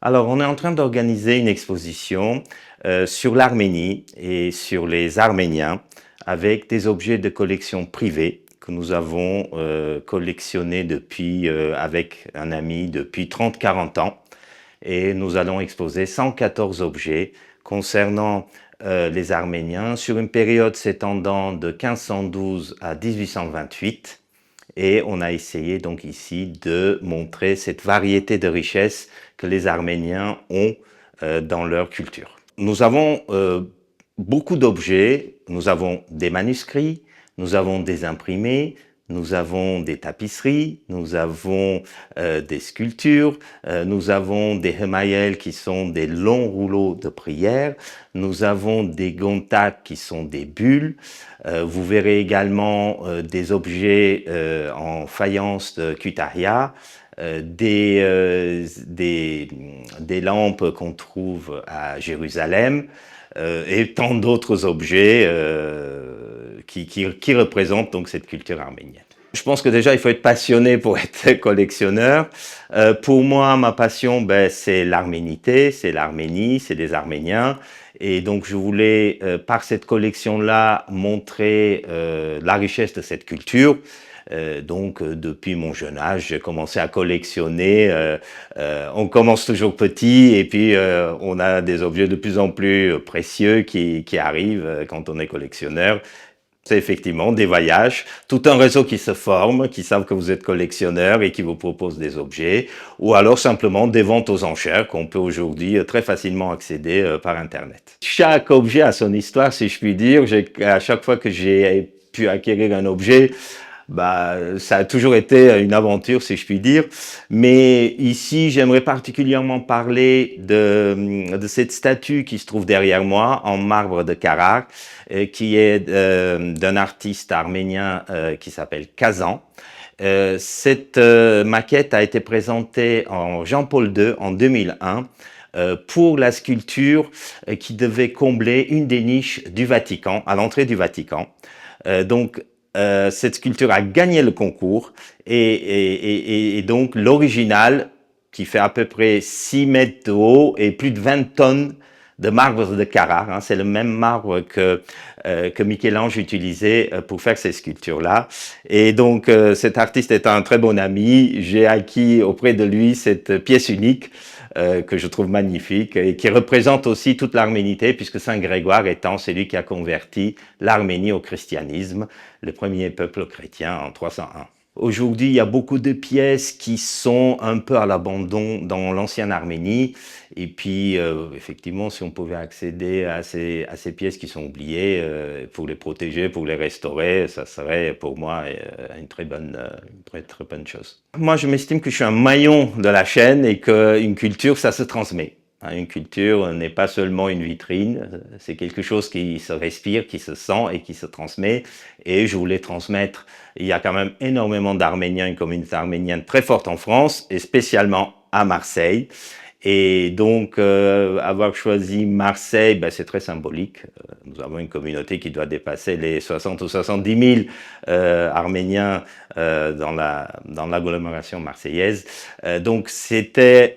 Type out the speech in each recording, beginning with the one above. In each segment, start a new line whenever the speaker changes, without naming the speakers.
Alors, on est en train d'organiser une exposition sur l'Arménie et sur les Arméniens avec des objets de collection privée que nous avons collectionnés avec un ami depuis 30-40 ans. Et nous allons exposer 114 objets concernant les Arméniens sur une période s'étendant de 1512 à 1828. Et on a essayé donc ici de montrer cette variété de richesses que les Arméniens ont dans leur culture. Nous avons beaucoup d'objets, nous avons des manuscrits, nous avons des imprimés, nous avons des tapisseries, nous avons des sculptures, nous avons des hemaïels qui sont des longs rouleaux de prières, nous avons des gontak qui sont des bulles, vous verrez également des objets en faïence de Kütahya, des lampes qu'on trouve à Jérusalem et tant d'autres objets qui représentent donc cette culture arménienne. Je pense que déjà, il faut être passionné pour être collectionneur. Pour moi, ma passion, c'est l'arménité, c'est l'Arménie, c'est les Arméniens. Et donc, je voulais, par cette collection-là, montrer la richesse de cette culture. Depuis mon jeune âge, j'ai commencé à collectionner. On commence toujours petit et puis on a des objets de plus en plus précieux qui arrivent quand on est collectionneur. C'est effectivement des voyages, tout un réseau qui se forme, qui savent que vous êtes collectionneur et qui vous propose des objets, ou alors simplement des ventes aux enchères qu'on peut aujourd'hui très facilement accéder par Internet. Chaque objet a son histoire, si je puis dire. À chaque fois que j'ai pu acquérir un objet, ça a toujours été une aventure, si je puis dire. Mais ici, j'aimerais particulièrement parler de cette statue qui se trouve derrière moi, en marbre de Karar, qui est d'un artiste arménien qui s'appelle Kazan. Cette maquette a été présentée en Jean-Paul II en 2001 pour la sculpture qui devait combler une des niches du Vatican, à l'entrée du Vatican. Cette sculpture a gagné le concours et donc l'original, qui fait à peu près 6 mètres de haut et plus de 20 tonnes de marbre de Carrare, c'est le même marbre que Michel-Ange utilisait pour faire ces sculptures-là. Et donc cet artiste est un très bon ami, j'ai acquis auprès de lui cette pièce unique que je trouve magnifique et qui représente aussi toute l'arménité, puisque Saint Grégoire étant celui qui a converti l'Arménie au christianisme, le premier peuple chrétien en 301. Aujourd'hui, il y a beaucoup de pièces qui sont un peu à l'abandon dans l'ancienne Arménie. Et puis, effectivement, si on pouvait accéder à ces pièces qui sont oubliées, pour les protéger, pour les restaurer, ça serait pour moi une très bonne chose. Moi, je m'estime que je suis un maillon de la chaîne et qu'une culture, ça se transmet. Une culture n'est pas seulement une vitrine, c'est quelque chose qui se respire, qui se sent et qui se transmet. Et je voulais transmettre. Il y a quand même énormément d'Arméniens, une communauté arménienne très forte en France, et spécialement à Marseille. Et donc, avoir choisi Marseille, c'est très symbolique. Nous avons une communauté qui doit dépasser les 60 ou 70 000 Arméniens dans l'agglomération marseillaise. Donc, c'était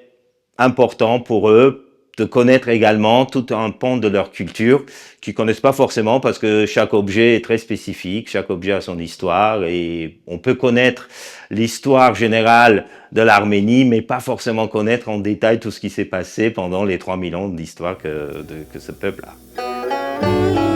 important pour eux de connaître également tout un pan de leur culture qu'ils connaissent pas forcément parce que chaque objet est très spécifique, chaque objet a son histoire et on peut connaître l'histoire générale de l'Arménie mais pas forcément connaître en détail tout ce qui s'est passé pendant les 3000 ans d'histoire que ce peuple a.